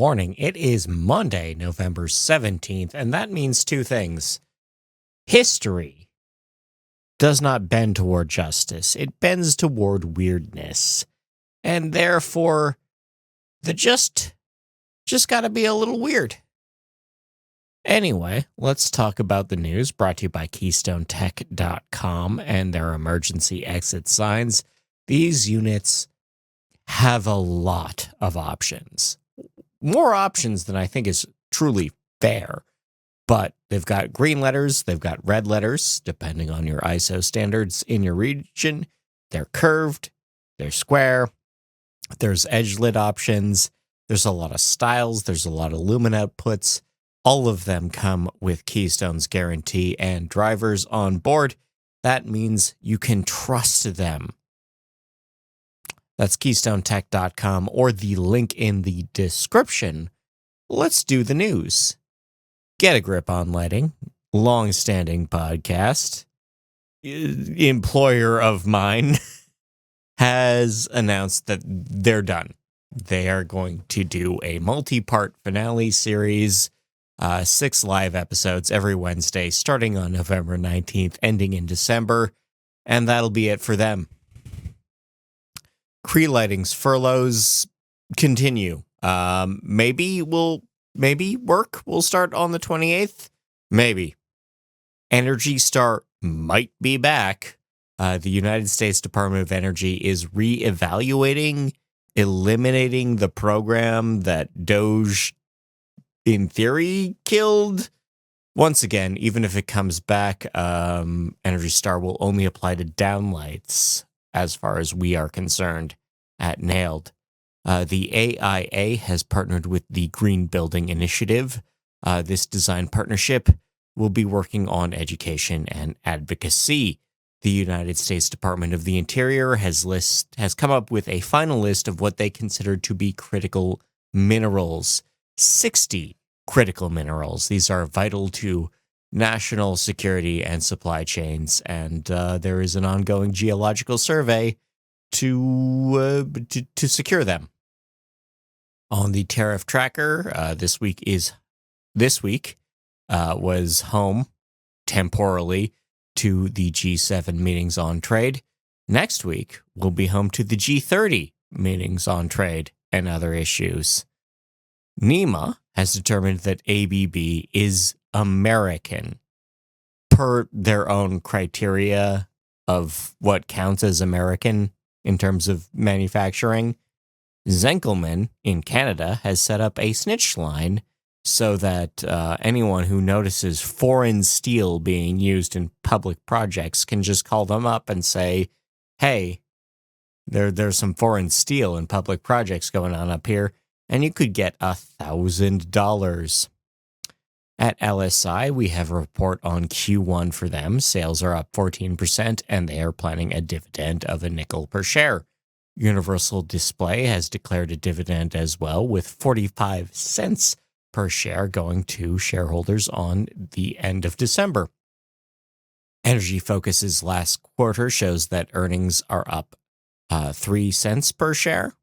morning. It is Monday, November 17th, and that means two things. History does not bend toward justice. It bends toward weirdness. And therefore, the just gotta be a little weird. Anyway, let's talk about the news brought to you by KeystoneTech.com and their emergency exit signs. These units have a lot of options. More options than I think is truly fair. But they've got green letters, they've got red letters, depending on your ISO standards in your region. They're curved, they're square, there's edge lit options, there's a lot of styles, there's a lot of lumen outputs. All of them come with Keystone's guarantee and drivers on board. That means you can trust them. That's KeystoneTech.com or the link in the description. Let's do the news. Get a Grip on Lighting, long-standing podcast, employer of mine, has announced that they're done. They are going to do a multi-part finale series, 6 live episodes every Wednesday, starting on November 19th, ending in December, and that'll be it for them. Cree Lighting's furloughs continue. Maybe work will start on the 28th. Maybe. Energy Star might be back. The United States Department of Energy is reevaluating, eliminating the program that Doge, in theory, killed. Once again, even if it comes back, Energy Star will only apply to downlights, as far as we are concerned, at NAILED. The AIA has partnered with the Green Building Initiative. This design partnership will be working on education and advocacy. The United States Department of the Interior has come up with a final list of what they consider to be critical minerals. 60 critical minerals. These are vital to national security and supply chains, and there is an ongoing geological survey to secure them. On the tariff tracker, this week was home temporarily to the G7 meetings on trade. Next week will be home to the G30 meetings on trade and other issues. NEMA has determined that ABB is American per their own criteria of what counts as American in terms of manufacturing. Zenkelman in Canada has set up a snitch line so that anyone who notices foreign steel being used in public projects can just call them up and say, hey, there's some foreign steel in public projects going on up here, and you could get $1,000. At LSI, we have a report on Q1 for them. Sales are up 14%, and they are planning a dividend of $0.05 per share. Universal Display has declared a dividend as well, with 45 cents per share going to shareholders on the end of December. Energy Focus's last quarter shows that earnings are up 3 cents per share.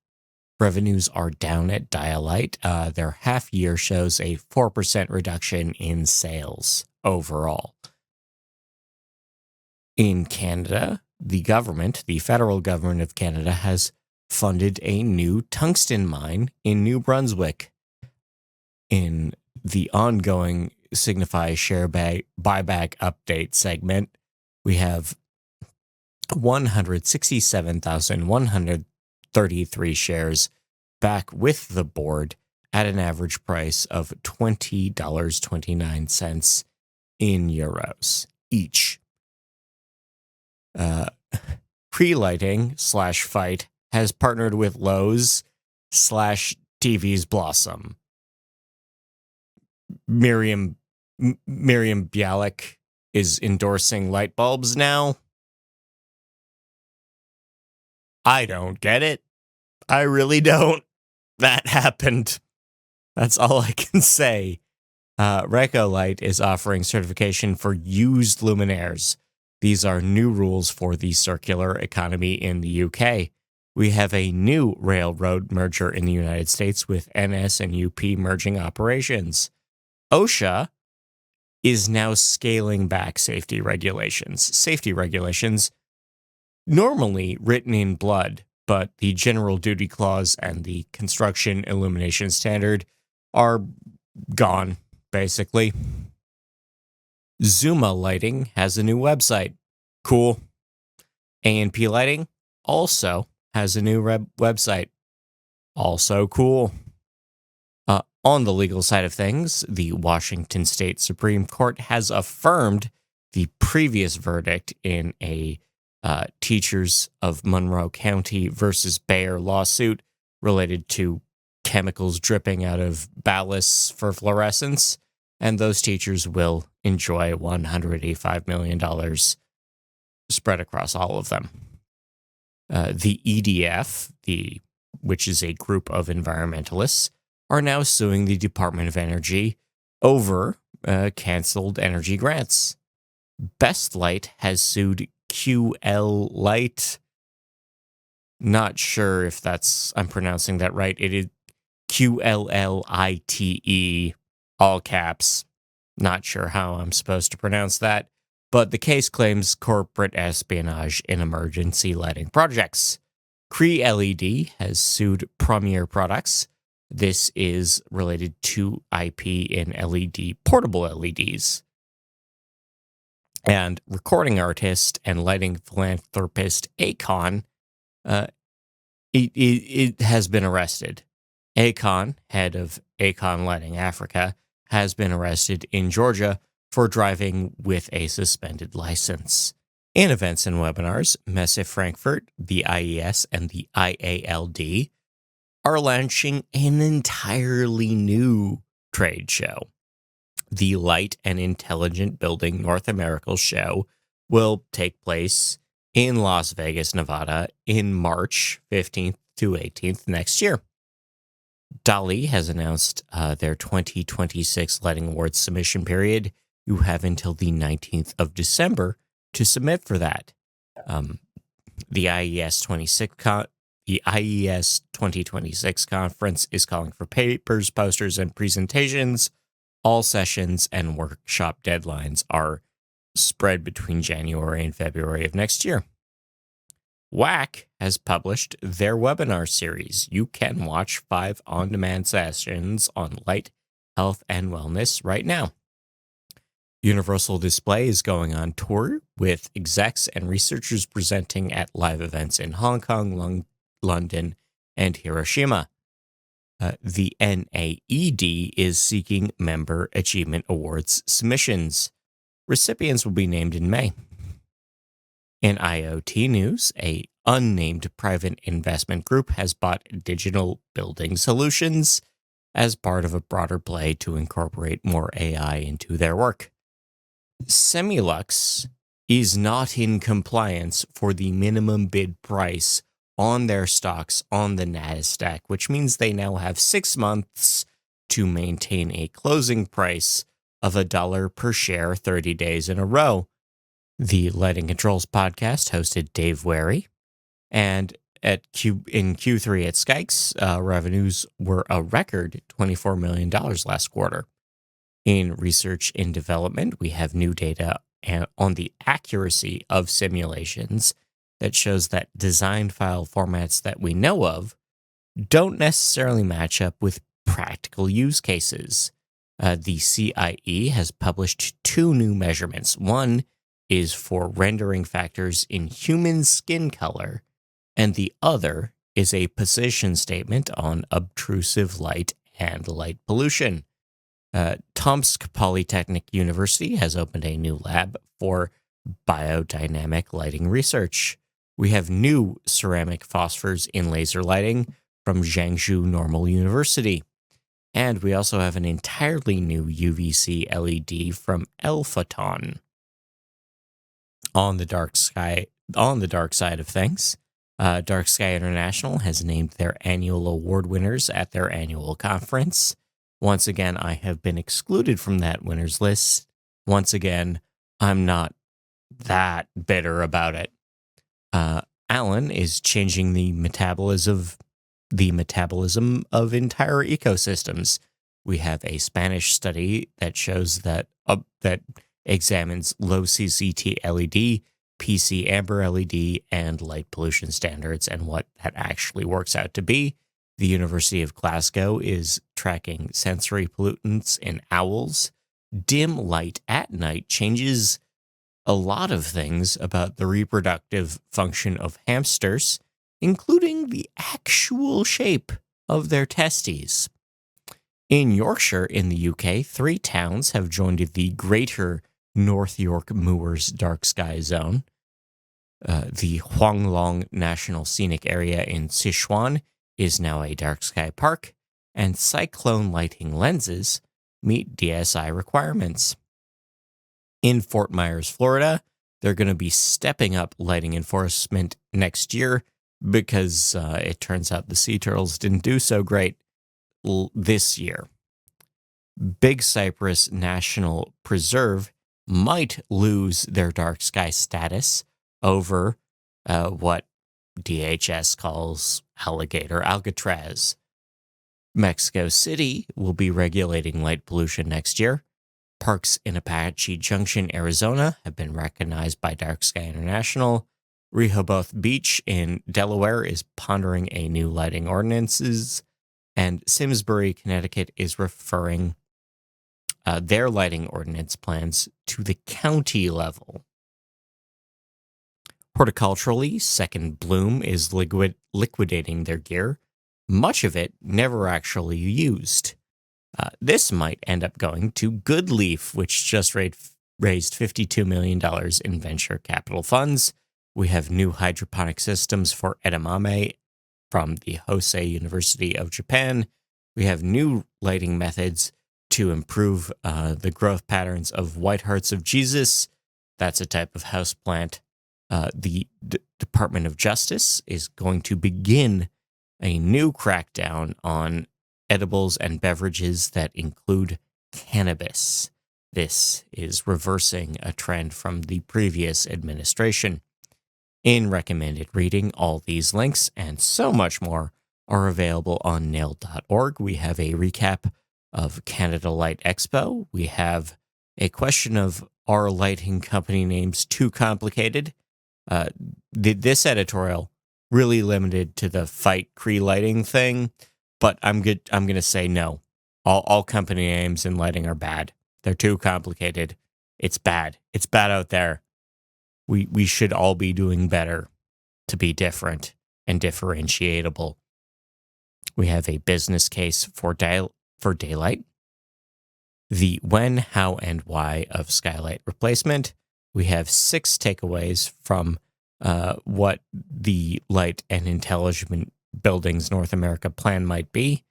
Revenues are down at Dialight. Their half year shows a 4% reduction in sales overall. In Canada, the federal government of Canada, has funded a new tungsten mine in New Brunswick. In the ongoing Signify share buyback update segment, we have 167,133 shares back with the board at an average price of $20.29 in euros each. Pre-lighting /fight has partnered with Lowe's /TV's Blossom. Miriam Bialik is endorsing light bulbs now. I don't get it. I really don't. That happened. That's all I can say. Recolight is offering certification for used luminaires. These are new rules for the circular economy in the UK. We have a new railroad merger in the United States with NS and UP merging operations. OSHA is now scaling back safety regulations. Safety regulations, normally written in blood, but the general duty clause and the construction illumination standard are gone, basically. Zuma Lighting has a new website. Cool. A&P Lighting also has a new website. Also cool. On the legal side of things, the Washington State Supreme Court has affirmed the previous verdict in a Teachers of Monroe County versus Bayer lawsuit related to chemicals dripping out of ballasts for fluorescence, and those teachers will enjoy $185 million spread across all of them. The EDF, which is a group of environmentalists, are now suing the Department of Energy over canceled energy grants. Best Light has sued QL Light. Not sure if I'm pronouncing that right. It is QLLITE, all caps. Not sure how I'm supposed to pronounce that, but the case claims corporate espionage in emergency lighting projects. Cree LED has sued Premier Products. This is related to IP in portable LEDs. And recording artist and lighting philanthropist Akon, it has been arrested. Akon, head of Akon Lighting Africa, has been arrested in Georgia for driving with a suspended license. In events and webinars, Messe Frankfurt, the IES, and the IALD are launching an entirely new trade show. The Light and Intelligent Building North America show will take place in Las Vegas, Nevada in March 15th to 18th next year. Dali has announced their 2026 Lighting Awards submission period. You have until the 19th of December to submit for that. The IES 2026 conference is calling for papers, posters, and presentations. All sessions and workshop deadlines are spread between January and February of next year. WAC has published their webinar series. You can watch 5 on-demand sessions on light, health, and wellness right now. Universal Display is going on tour with execs and researchers presenting at live events in Hong Kong, London, and Hiroshima. The NAED is seeking Member Achievement Awards submissions. Recipients will be named in May. In IoT news, a unnamed private investment group has bought Digital Building Solutions as part of a broader play to incorporate more AI into their work. Semilux is not in compliance for the minimum bid price on their stocks on the NASDAQ, which means they now have 6 months to maintain a closing price of $1 per share 30 days in a row. The Lighting Controls podcast hosted Dave Wary, and in Q3 at Skykes, revenues were a record $24 million last quarter. In research and development, we have new data on the accuracy of simulations that shows that design file formats that we know of don't necessarily match up with practical use cases. The CIE has published 2 new measurements. One is for rendering factors in human skin color, and the other is a position statement on obtrusive light and light pollution. Tomsk Polytechnic University has opened a new lab for biodynamic lighting research. We have new ceramic phosphors in laser lighting from Jiangsu Normal University. And we also have an entirely new UVC LED from Elphaton. On the dark side of things, Dark Sky International has named their annual award winners at their annual conference. Once again, I have been excluded from that winners list. Once again, I'm not that bitter about it. Alan is changing the metabolism of entire ecosystems. We have a Spanish study that shows that examines low CCT LED, PC amber LED, and light pollution standards and what that actually works out to be. The University of Glasgow is tracking sensory pollutants in owls. Dim light at night changes a lot of things about the reproductive function of hamsters, including the actual shape of their testes. In Yorkshire, in the UK, 3 towns have joined the Greater North York Moors Dark Sky Zone. The Huanglong National Scenic Area in Sichuan is now a dark sky park, and cyclone lighting lenses meet DSI requirements. In Fort Myers, Florida, they're going to be stepping up lighting enforcement next year because it turns out the sea turtles didn't do so great this year. Big Cypress National Preserve might lose their dark sky status over what DHS calls alligator Alcatraz. Mexico City will be regulating light pollution next year. Parks in Apache Junction, Arizona have been recognized by Dark Sky International. Rehoboth Beach in Delaware is pondering a new lighting ordinances, and Simsbury, Connecticut is referring their lighting ordinance plans to the county level. Horticulturally, Second Bloom is liquidating their gear, much of it never actually used. This might end up going to Goodleaf, which just raised $52 million in venture capital funds. We have new hydroponic systems for edamame from the Hosei University of Japan. We have new lighting methods to improve the growth patterns of white hearts of Jesus. That's a type of houseplant. The Department of Justice is going to begin a new crackdown on edibles and beverages that include cannabis. This is reversing a trend from the previous administration. In recommended reading, all these links and so much more are available on nailed.org. We have a recap of Canada Light Expo. We have a question of, are lighting company names too complicated? This editorial really limited to the Fight Cree lighting thing, but I'm going to say no. All company names in lighting are bad. They're too complicated. It's bad. It's bad out there. We should all be doing better to be different and differentiatable. We have a business case for daylight, the when, how, and why of skylight replacement. We have 6 takeaways from what the Light and Intelligent Buildings North America plan might be.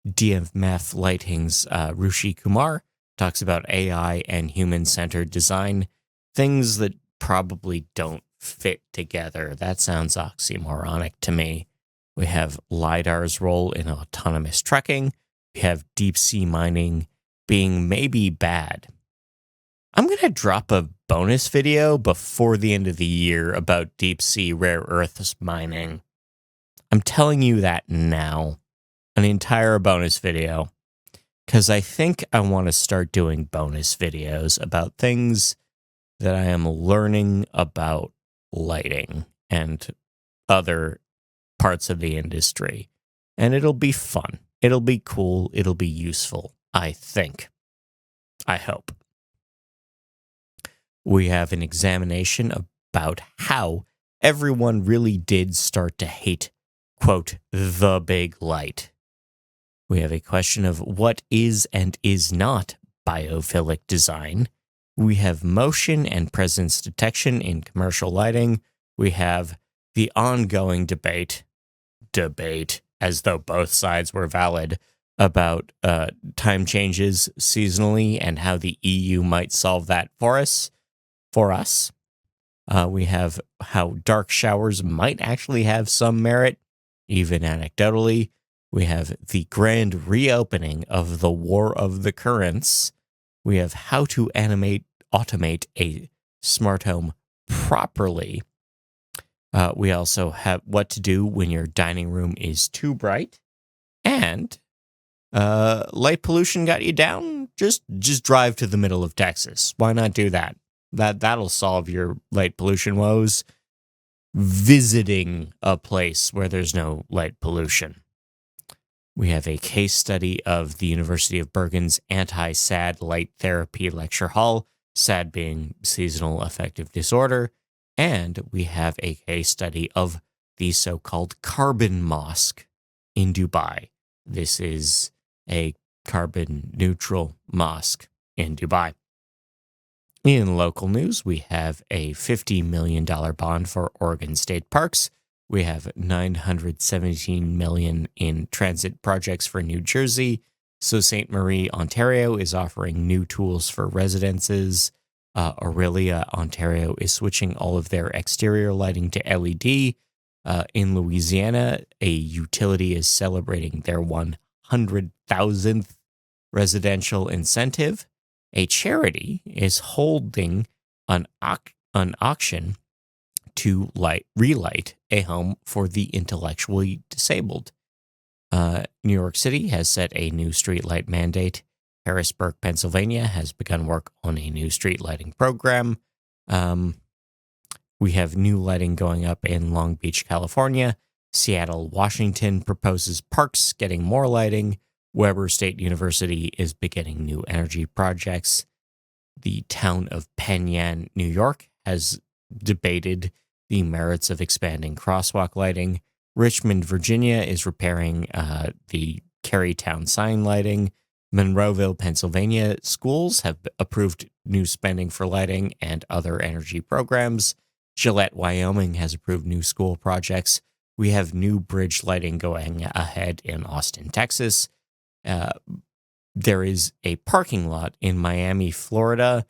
DMF Lighting's Rushi Kumar talks about AI and human-centered design, things that probably don't fit together. That sounds oxymoronic to me. We have LiDAR's role in autonomous trucking. We have deep sea mining being maybe bad. I'm going to drop a bonus video before the end of the year about deep sea rare earths mining. I'm telling you that now. An entire bonus video. Because I think I want to start doing bonus videos about things that I am learning about lighting and other parts of the industry. And it'll be fun. It'll be cool. It'll be useful, I think. I hope. We have an examination about how everyone really did start to hate, quote, the big light. We have a question of what is and is not biophilic design. We have motion and presence detection in commercial lighting. We have the ongoing debate, as though both sides were valid, about time changes seasonally and how the EU might solve that for us. We have how dark showers might actually have some merit, even anecdotally. We have the grand reopening of the War of the Currents. We have how to automate a smart home properly. We also have what to do when your dining room is too bright. And light pollution got you down? Just drive to the middle of Texas. Why not do that? That'll solve your light pollution woes. Visiting a place where there's no light pollution. We have a case study of the University of Bergen's anti-SAD light therapy lecture hall, SAD being seasonal affective disorder, and we have a case study of the so-called carbon mosque in Dubai. This is a carbon neutral mosque in Dubai. In local news, we have a $50 million bond for Oregon State Parks. We have $917 million in transit projects for New Jersey. Sault Ste. Marie, Ontario is offering new tools for residences. Aurelia, Ontario is switching all of their exterior lighting to LED. In Louisiana, a utility is celebrating their 100,000th residential incentive. A charity is holding an auction to relight a home for the intellectually disabled. New York City has set a new streetlight mandate. Harrisburg, Pennsylvania has begun work on a new street lighting program. We have new lighting going up in Long Beach, California. Seattle, Washington proposes parks getting more lighting. Weber State University is beginning new energy projects. The town of Penn Yan, New York, has debated the merits of expanding crosswalk lighting. Richmond, Virginia, is repairing the Carytown sign lighting. Monroeville, Pennsylvania, schools have approved new spending for lighting and other energy programs. Gillette, Wyoming, has approved new school projects. We have new bridge lighting going ahead in Austin, Texas. There is a parking lot in Miami, Florida,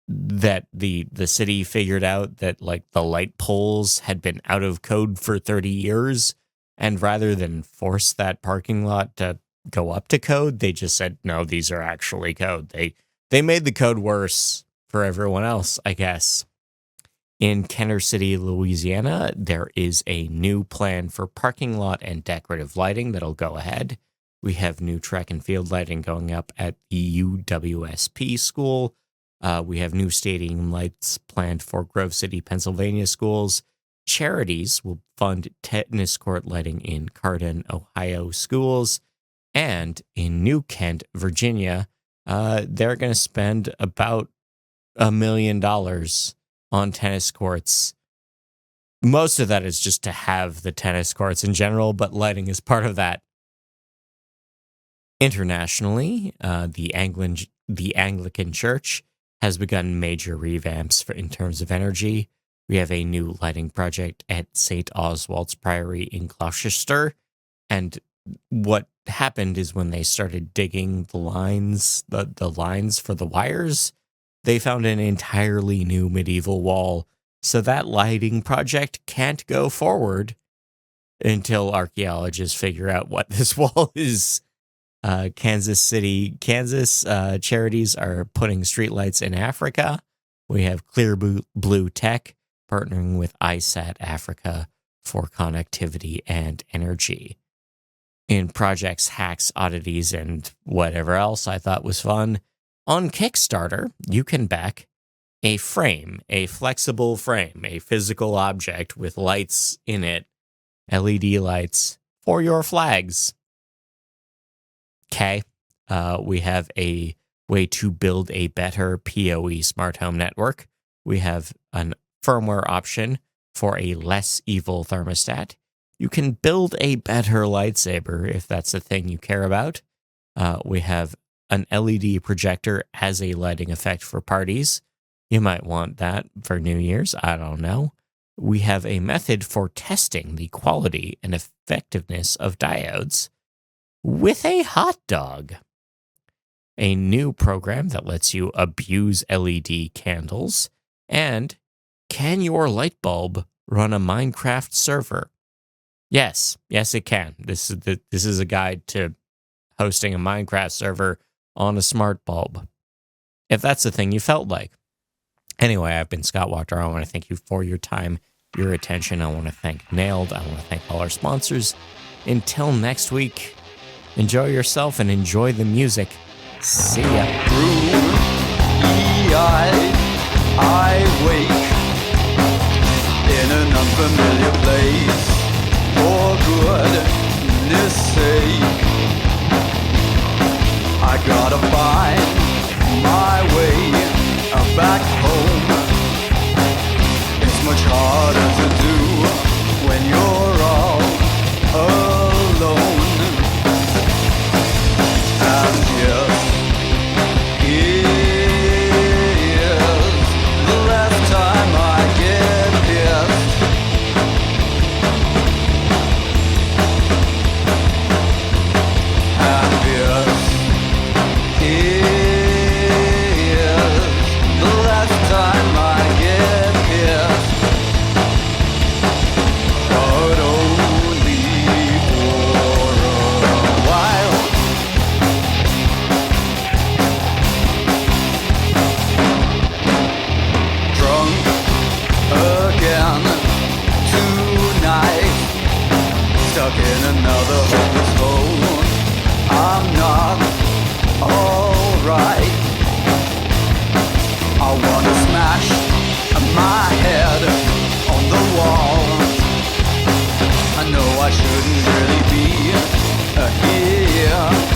that the city figured out that like the light poles had been out of code for 30 years. And rather than force that parking lot to go up to code, they just said, no, these are actually code. They made the code worse for everyone else, I guess. In Kenner City, Louisiana, there is a new plan for parking lot and decorative lighting that'll go ahead. We have new track and field lighting going up at the UWSP school. We have new stadium lights planned for Grove City, Pennsylvania schools. Charities will fund tennis court lighting in Carden, Ohio schools. And in New Kent, Virginia, they're going to spend about $1 million on tennis courts. Most of that is just to have the tennis courts in general, but lighting is part of that. Internationally, the Anglican Church has begun major revamps in terms of energy. We have a new lighting project at St. Oswald's Priory in Gloucester. And what happened is when they started digging the lines, the lines for the wires, they found an entirely new medieval wall. So that lighting project can't go forward until archaeologists figure out what this wall is. Kansas charities are putting streetlights in Africa. We have Clear Blue Tech partnering with ISAT Africa for connectivity and energy. In projects, hacks, oddities, and whatever else I thought was fun, on Kickstarter, you can back a frame, a flexible frame, a physical object with lights in it, LED lights, for your flags. Okay, we have a way to build a better PoE smart home network. We have a firmware option for a less evil thermostat. You can build a better lightsaber if that's the thing you care about. We have an LED projector as a lighting effect for parties. You might want that for New Year's. I don't know. We have a method for testing the quality and effectiveness of diodes with a hot dog. A new program that lets you abuse LED candles. And can your light bulb run a Minecraft server? Yes, it can. This is a guide to hosting a Minecraft server on a smart bulb, if that's the thing you felt like. Anyway, I've been Scott Walker. I want to thank you for your time your attention. I want to thank Nailed. I want to thank all our sponsors. Until next week, enjoy yourself and enjoy the music. See ya. I wake in an unfamiliar place for goodness sake. I gotta find my way back home. It's much harder to do when you're all alone. And yes, in another hopeless hole. I'm not alright. I wanna smash my head on the wall. I know I shouldn't really be here.